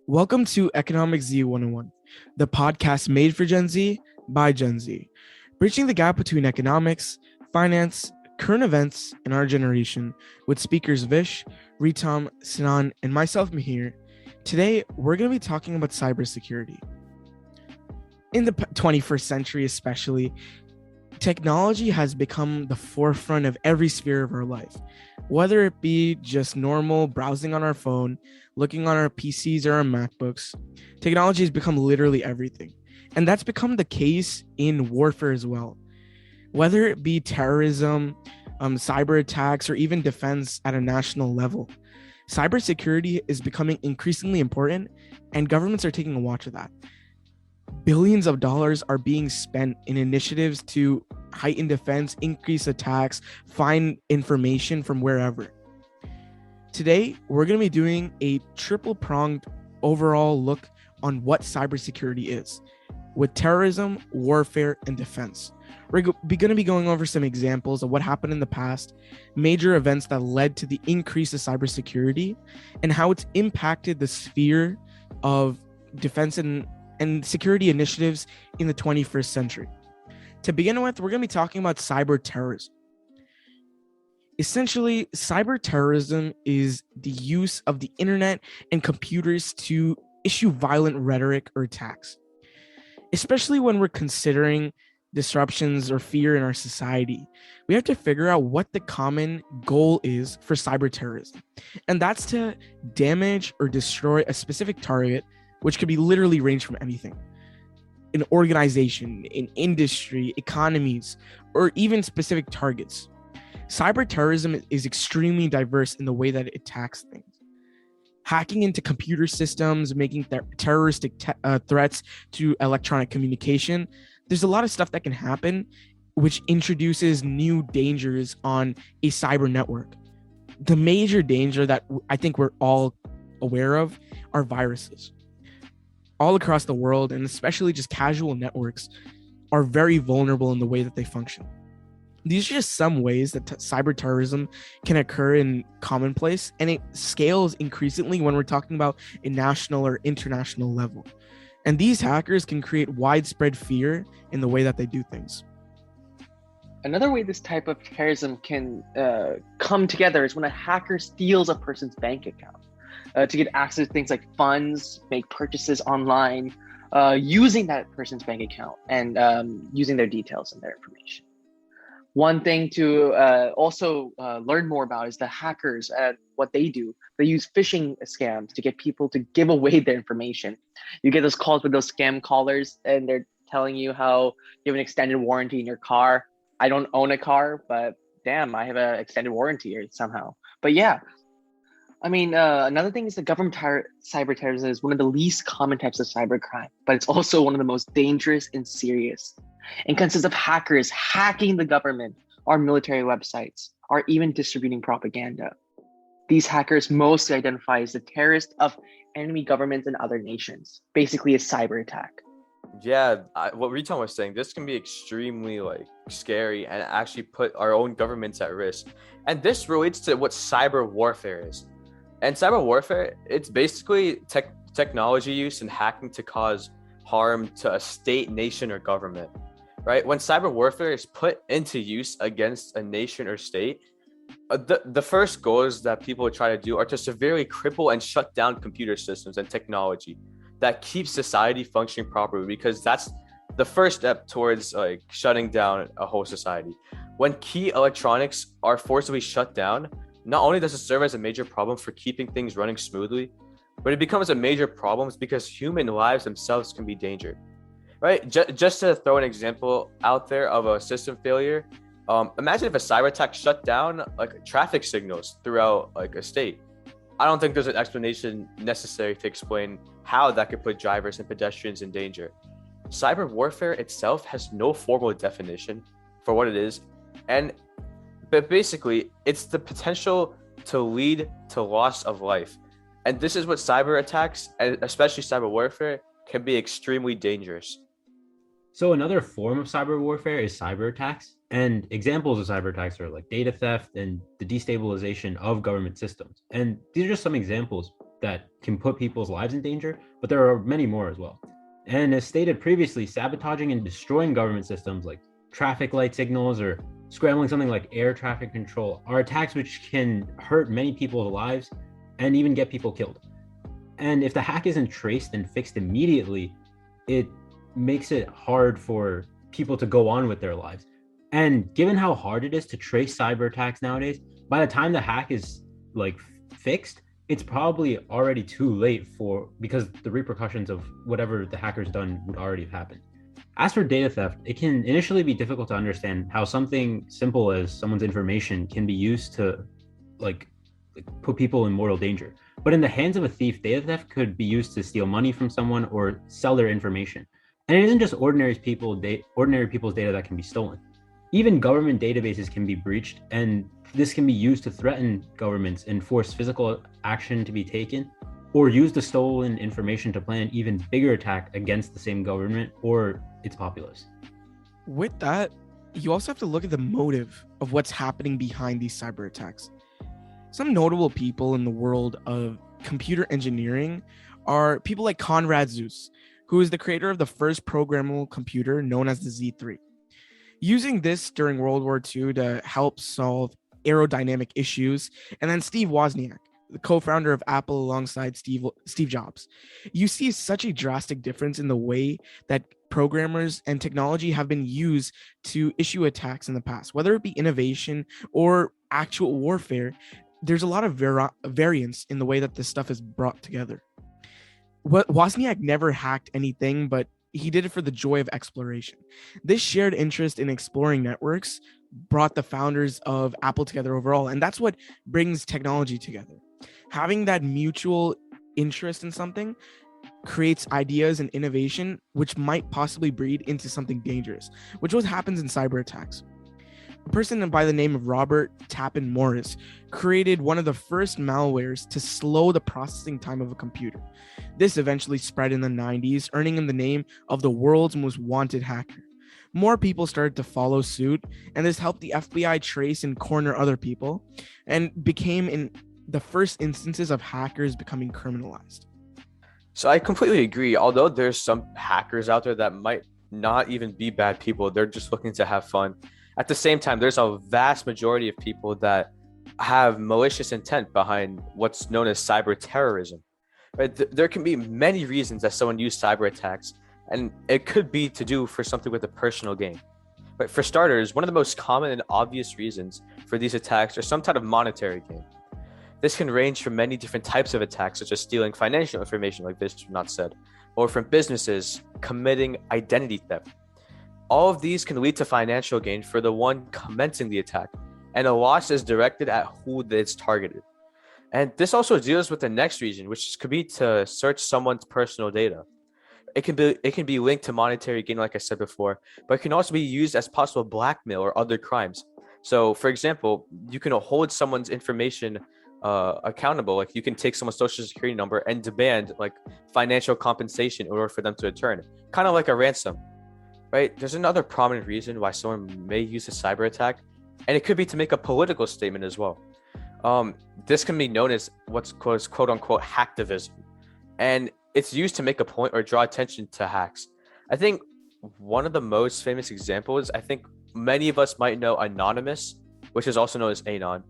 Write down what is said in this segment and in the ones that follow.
Welcome to EconomicZ101, the podcast made for Gen Z by Gen Z, bridging the gap between economics, finance, current events, and our generation with speakers Vish, Wretam, Sinan, and myself, Mihir. Today, we're going to be talking about cybersecurity. In the 21st century especially, technology has become the forefront of every sphere of our life, whether it be just normal browsing on our phone, looking on our PCs or our MacBooks. Technology has become literally everything. And that's become the case in warfare as well. Whether it be terrorism, cyber attacks, or even defense at a national level, cybersecurity is becoming increasingly important, and governments are taking a watch of that. Billions of dollars are being spent in initiatives to heighten defense, increase attacks, find information from wherever. Today, we're going to be doing a triple-pronged overall look on what cybersecurity is, with terrorism, warfare, and defense. We're going to be going over some examples of what happened in the past, major events that led to the increase of cybersecurity, and how it's impacted the sphere of defense and security initiatives in the 21st century. To begin with, we're going to be talking about cyber terrorism. Essentially, cyber terrorism is the use of the internet and computers to issue violent rhetoric or attacks, especially when we're considering disruptions or fear in our society. We have to figure out what the common goal is for cyber terrorism, and that's to damage or destroy a specific target, which could be literally range from anything. An organization, an industry, economies, or even specific targets. Cyber terrorism is extremely diverse in the way that it attacks things. Hacking into computer systems, making terroristic threats to electronic communication. There's a lot of stuff that can happen, which introduces new dangers on a cyber network. The major danger that I think we're all aware of are viruses. All across the world, and especially just casual networks, are very vulnerable in the way that they function. These are just some ways that cyber terrorism can occur in commonplace, and it scales increasingly when we're talking about a national or international level. And these hackers can create widespread fear in the way that they do things. Another way this type of terrorism can come together is when a hacker steals a person's bank account. To get access to things like funds, make purchases online, using that person's bank account and using their details and their information. One thing to also learn more about is the hackers and what they do. They use phishing scams to get people to give away their information. You get those calls with those scam callers, and they're telling you how you have an extended warranty in your car. I don't own a car, but damn, I have an extended warranty here somehow. But yeah. Another thing is that government cyber terrorism is one of the least common types of cybercrime, but it's also one of the most dangerous and serious, and consists of hackers hacking the government, or military websites, or even distributing propaganda. These hackers mostly identify as the terrorists of enemy governments and other nations, basically a cyber attack. Yeah, what Wretam was saying, this can be extremely scary and actually put our own governments at risk. And this relates to what cyber warfare is. And cyber warfare, it's basically technology use and hacking to cause harm to a state, nation, or government, right? When cyber warfare is put into use against a nation or state, the first goals that people try to do are to severely cripple and shut down computer systems and technology that keeps society functioning properly, because that's the first step towards shutting down a whole society. When key electronics are forcibly shut down, not only does it serve as a major problem for keeping things running smoothly, but it becomes a major problem because human lives themselves can be endangered, right? Just to throw an example out there of a system failure, imagine if a cyber attack shut down traffic signals throughout a state. I don't think there's an explanation necessary to explain how that could put drivers and pedestrians in danger. Cyber warfare itself has no formal definition for what it is, but basically, it's the potential to lead to loss of life. And this is what cyber attacks, and especially cyber warfare, can be extremely dangerous. So another form of cyber warfare is cyber attacks. And examples of cyber attacks are like data theft and the destabilization of government systems. And these are just some examples. that can put people's lives in danger, but there are many more as well. And as stated previously, sabotaging and destroying government systems like traffic light signals or scrambling something like air traffic control are attacks which can hurt many people's lives and even get people killed. And if the hack isn't traced and fixed immediately, it makes it hard for people to go on with their lives. And given how hard it is to trace cyber attacks nowadays, by the time the hack is fixed, it's probably already too late because the repercussions of whatever the hacker's done would already have happened. As for data theft, it can initially be difficult to understand how something simple as someone's information can be used to put people in mortal danger. But in the hands of a thief, data theft could be used to steal money from someone or sell their information. And it isn't just ordinary people's data that can be stolen. Even government databases can be breached, and this can be used to threaten governments and force physical action to be taken, or use the stolen information to plan an even bigger attack against the same government or its populace. With that, you also have to look at the motive of what's happening behind these cyber attacks. Some notable people in the world of computer engineering are people like Conrad Zuse, who is the creator of the first programmable computer known as the Z3. Using this during World War II to help solve aerodynamic issues, and then Steve Wozniak, the co-founder of Apple alongside Steve Jobs. You see such a drastic difference in the way that programmers and technology have been used to issue attacks in the past, whether it be innovation or actual warfare. There's a lot of variance in the way that this stuff is brought together. Wozniak never hacked anything, but he did it for the joy of exploration. This shared interest in exploring networks brought the founders of Apple together overall, and that's what brings technology together. Having that mutual interest in something creates ideas and innovation, which might possibly breed into something dangerous, which is what happens in cyber attacks. A person by the name of Robert Tappan Morris created one of the first malwares to slow the processing time of a computer. This eventually spread in the 90s, earning him the name of the world's most wanted hacker. More people started to follow suit, and this helped the FBI trace and corner other people, and became in the first instances of hackers becoming criminalized. So I completely agree. Although there's some hackers out there that might not even be bad people, they're just looking to have fun. At the same time, there's a vast majority of people that have malicious intent behind what's known as cyber terrorism. Right? There can be many reasons that someone used cyber attacks, and it could be to do for something with a personal gain. But for starters, one of the most common and obvious reasons for these attacks are some type of monetary gain. This can range from many different types of attacks, such as stealing financial information, like Vish not said, or from businesses committing identity theft. All of these can lead to financial gain for the one commencing the attack, and a loss is directed at who it's targeted. And this also deals with the next reason, which could be to search someone's personal data. It can be linked to monetary gain, like I said before, but it can also be used as possible blackmail or other crimes. So, for example, you can hold someone's information accountable. Like you can take someone's social security number and demand financial compensation in order for them to return, kind of like a ransom. Right? There's another prominent reason why someone may use a cyber attack, and it could be to make a political statement as well. This can be known as what's quote unquote hacktivism, and it's used to make a point or draw attention to hacks. I think one of the most famous examples, I think many of us might know Anonymous, which is also known as Anon.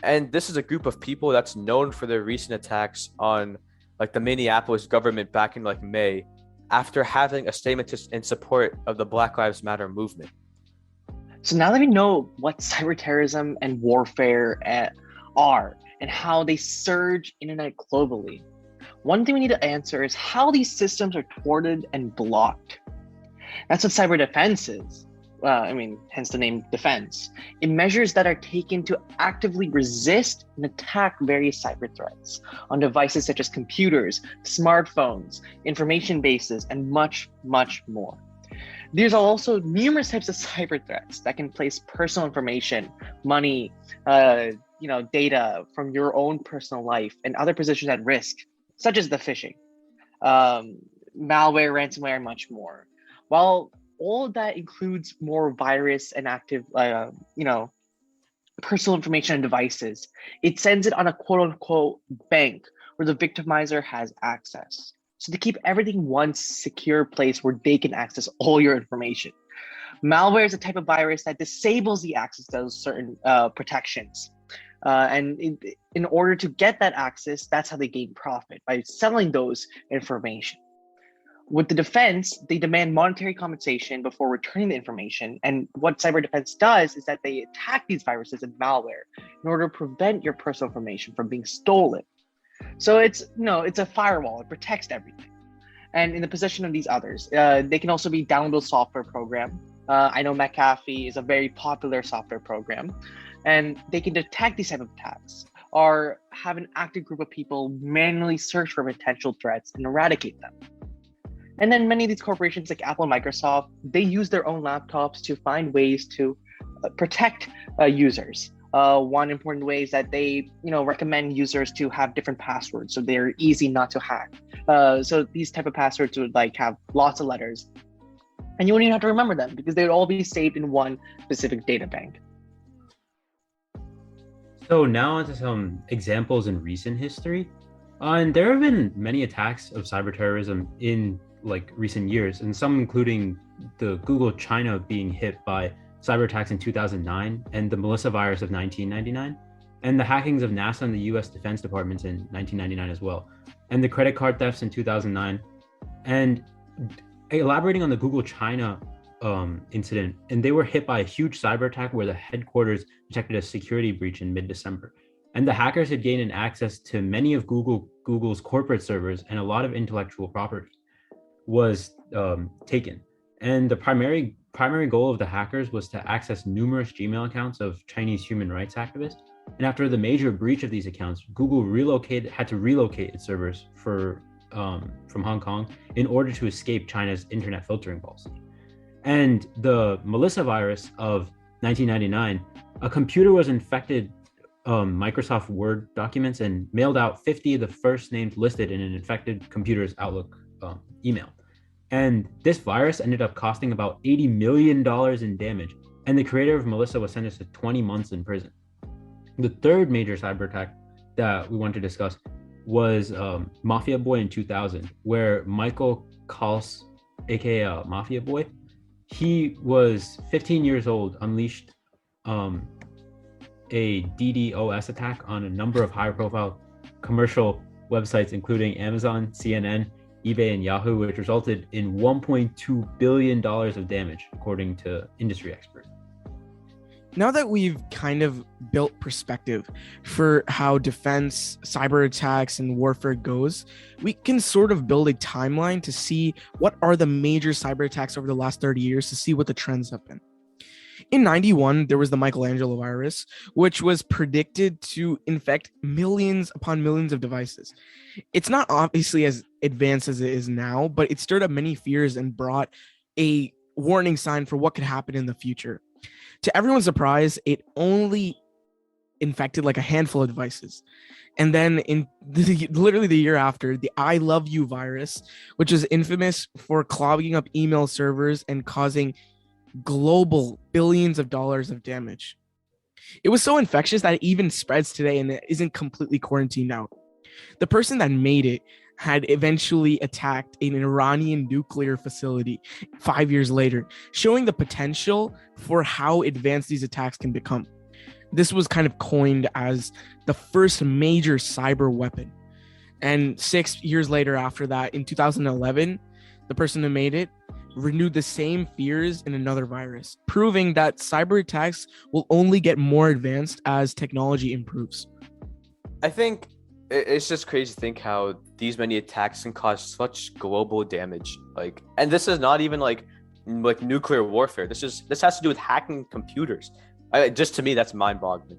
And this is a group of people that's known for their recent attacks on the Minneapolis government back in May, after having a statement in support of the Black Lives Matter movement. So now that we know what cyber terrorism and warfare are and how they surge internet globally, one thing we need to answer is how these systems are thwarted and blocked. That's what cyber defense is. Hence the name defense. It measures that are taken to actively resist and attack various cyber threats on devices such as computers, smartphones, information bases, and much, much more. There's also numerous types of cyber threats that can place personal information, money, data from your own personal life and other positions at risk, such as the phishing, malware, ransomware, and much more. While all of that includes more virus and active, personal information on devices, it sends it on a quote unquote bank where the victimizer has access. So to keep everything one secure place where they can access all your information. Malware is a type of virus that disables the access to those certain protections. In order to get that access, that's how they gain profit, by selling those information. With the defense, they demand monetary compensation before returning the information. And what cyber defense does is that they attack these viruses and malware in order to prevent your personal information from being stolen. So it's a firewall. It protects everything. And in the possession of these others, they can also be downloadable software program. I know McAfee is a very popular software program, and they can detect these type of attacks or have an active group of people manually search for potential threats and eradicate them. And then many of these corporations like Apple and Microsoft, they use their own laptops to find ways to protect users. One important way is that they recommend users to have different passwords so they're easy not to hack. So these type of passwords would have lots of letters, and you wouldn't even have to remember them because they would all be saved in one specific data bank. So now onto some examples in recent history. And there have been many attacks of cyber terrorism in recent years, and some including the Google China being hit by cyber attacks in 2009 and the Melissa virus of 1999, and the hackings of NASA and the US Defense Departments in 1999 as well, and the credit card thefts in 2009. And elaborating on the Google China incident, and they were hit by a huge cyber attack where the headquarters detected a security breach in mid-December. And the hackers had gained access to many of Google's corporate servers, and a lot of intellectual property was taken. And the primary goal of the hackers was to access numerous Gmail accounts of Chinese human rights activists. And after the major breach of these accounts, Google had to relocate its servers from Hong Kong in order to escape China's internet filtering policy. And the Melissa virus of 1999, a computer was infected Microsoft Word documents and mailed out 50 of the first names listed in an infected computer's Outlook email. And this virus ended up costing about $80 million in damage, and the creator of Melissa was sentenced to 20 months in prison. The third major cyber attack that we want to discuss was Mafia Boy in 2000, where Michael Kals, aka Mafia Boy, he was 15 years old, unleashed a DDoS attack on a number of high-profile commercial websites, including Amazon, CNN, eBay, and Yahoo, which resulted in $1.2 billion of damage, according to industry experts. Now that we've kind of built perspective for how defense, cyber attacks, and warfare goes, we can sort of build a timeline to see what are the major cyber attacks over the last 30 years to see what the trends have been. In 91, there was the Michelangelo virus, which was predicted to infect millions upon millions of devices. It's not obviously as advanced as it is now, but it stirred up many fears and brought a warning sign for what could happen in the future. To everyone's surprise, it only infected like a handful of devices. And then literally the year after, the I Love You virus, which is infamous for clogging up email servers and causing global billions of dollars of damage. It was so infectious that it even spreads today and it isn't completely quarantined out. The person that made it had eventually attacked an Iranian nuclear facility 5 years later, showing the potential for how advanced these attacks can become. This was kind of coined as the first major cyber weapon. And 6 years later after that, in 2011, the person who made it renewed the same fears in another virus, proving that cyber attacks will only get more advanced as technology improves. I think it's just crazy to think how these many attacks can cause such global damage. And this is not even like nuclear warfare. This has to do with hacking computers. Just to me, that's mind-boggling.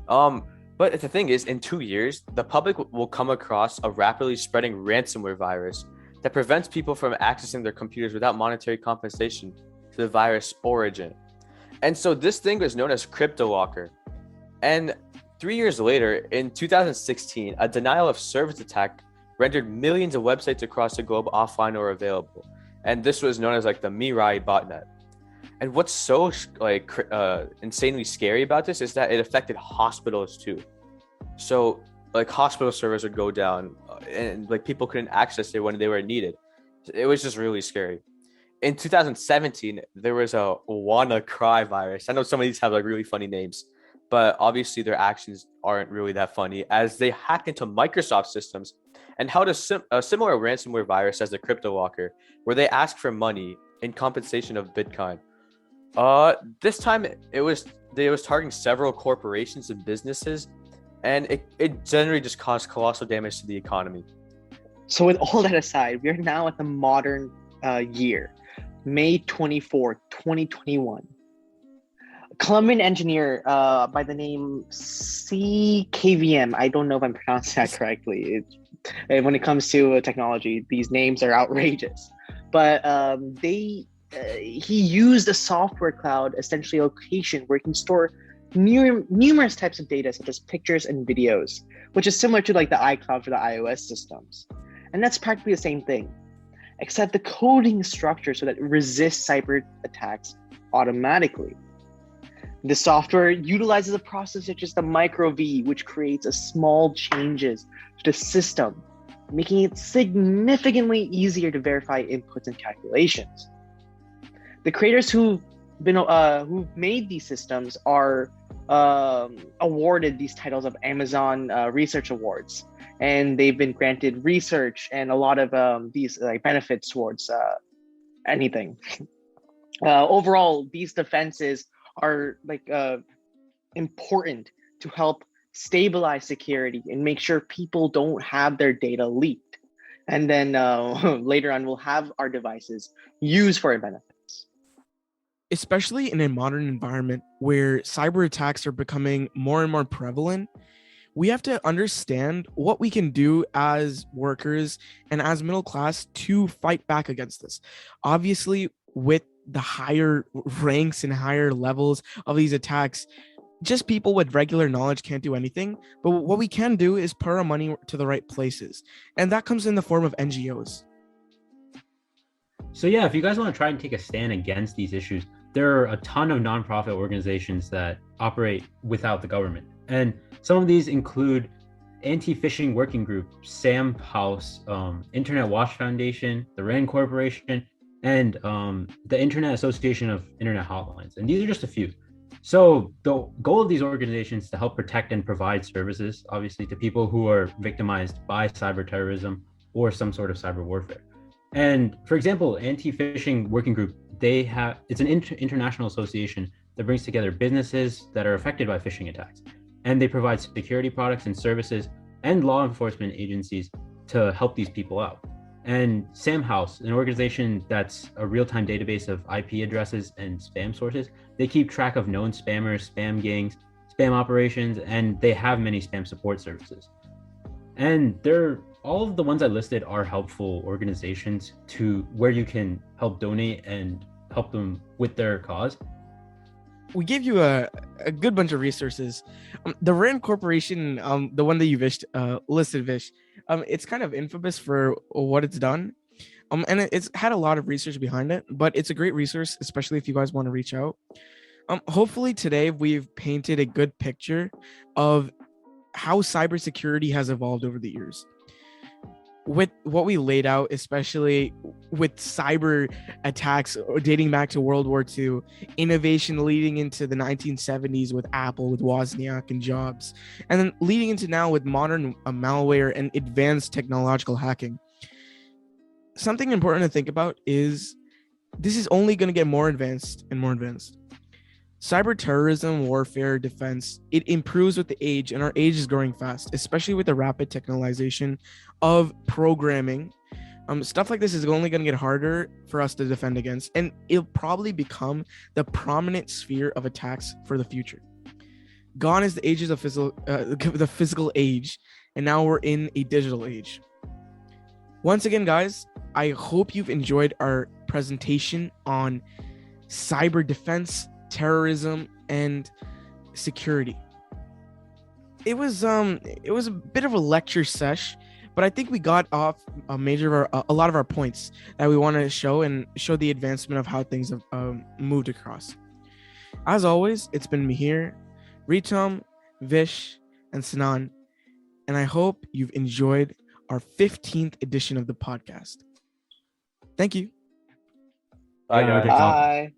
But the thing is, in 2 years, the public will come across a rapidly spreading ransomware virus that prevents people from accessing their computers without monetary compensation to the virus origin. And so this thing was known as CryptoLocker. And 3 years later, in 2016, a denial of service attack rendered millions of websites across the globe offline or available. And this was known as the Mirai botnet. And what's so insanely scary about this is that it affected hospitals too. So like hospital servers would go down, and like people couldn't access it when they were needed. It was just really scary. In 2017, there was a WannaCry virus. I know some of these have like really funny names, but obviously their actions aren't really that funny, as they hacked into Microsoft systems and held a similar ransomware virus as the Crypto Walker, where they asked for money in compensation of Bitcoin. This time it was targeting several corporations and businesses, and it generally just caused colossal damage to the economy. So with all that aside, we are now at the modern year, May 24th, 2021. A Colombian engineer by the name CKVM, I don't know if I'm pronouncing that correctly. When it comes to technology, these names are outrageous. But he used a software cloud, essentially a location where he can store numerous types of data, such as pictures and videos, which is similar to like the iCloud for the iOS systems. And that's practically the same thing, except the coding is structured so that it resists cyber attacks automatically. The software utilizes a process such as the micro V, which creates a small changes to the system, making it significantly easier to verify inputs and calculations. The creators who've made these systems are awarded these titles of Amazon Research Awards, and they've been granted research and a lot of these benefits towards anything. Overall, these defenses are important to help stabilize security and make sure people don't have their data leaked. And then later on, we'll have our devices used for our benefits. Especially in a modern environment where cyber attacks are becoming more and more prevalent, we have to understand what we can do as workers and as middle class to fight back against this. Obviously, with the higher ranks and higher levels of these attacks, just people with regular knowledge can't do anything. But what we can do is put our money to the right places. And that comes in the form of NGOs. So yeah, if you guys want to try and take a stand against these issues, there are a ton of nonprofit organizations that operate without the government. And some of these include Anti-Phishing Working Group, Sam House, Internet Watch Foundation, the RAND Corporation, and the Internet Association of Internet Hotlines. And these are just a few. So the goal of these organizations is to help protect and provide services, obviously, to people who are victimized by cyber terrorism or some sort of cyber warfare. And for example, Anti-Phishing Working Group, it's an international association that brings together businesses that are affected by phishing attacks. And they provide security products and services and law enforcement agencies to help these people out. And Sam House, an organization that's a real-time database of IP addresses and spam sources, they keep track of known spammers, spam gangs, spam operations, and they have many spam support services. And all of the ones I listed are helpful organizations to where you can help donate and help them with their cause. We gave you a good bunch of resources. The RAND Corporation, the one that you listed, Vish, it's kind of infamous for what it's done. And it's had a lot of research behind it, but it's a great resource, especially if you guys want to reach out. Hopefully today we've painted a good picture of how cybersecurity has evolved over the years. With what we laid out, especially with cyber attacks dating back to World War II, innovation leading into the 1970s with Apple, with Wozniak and Jobs, and then leading into now with modern malware and advanced technological hacking. Something important to think about is this is only going to get more advanced and more advanced. Cyber terrorism, warfare, defense, it improves with the age, and our age is growing fast, especially with the rapid technologization of programming. Stuff like this is only going to get harder for us to defend against, and it'll probably become the prominent sphere of attacks for the future. Gone is the ages of the physical age, and now we're in a digital age. Once again, guys, I hope you've enjoyed our presentation on cyber defense, terrorism, and security. It was a bit of a lecture sesh, but I think we got off a lot of our points that we want to show and show the advancement of how things have moved across. As always, it's been Mihir, Wretam, Vish, and Sinan, and I hope you've enjoyed our 15th edition of the podcast. Thank you. Bye, Yeah, guys. okay. Bye.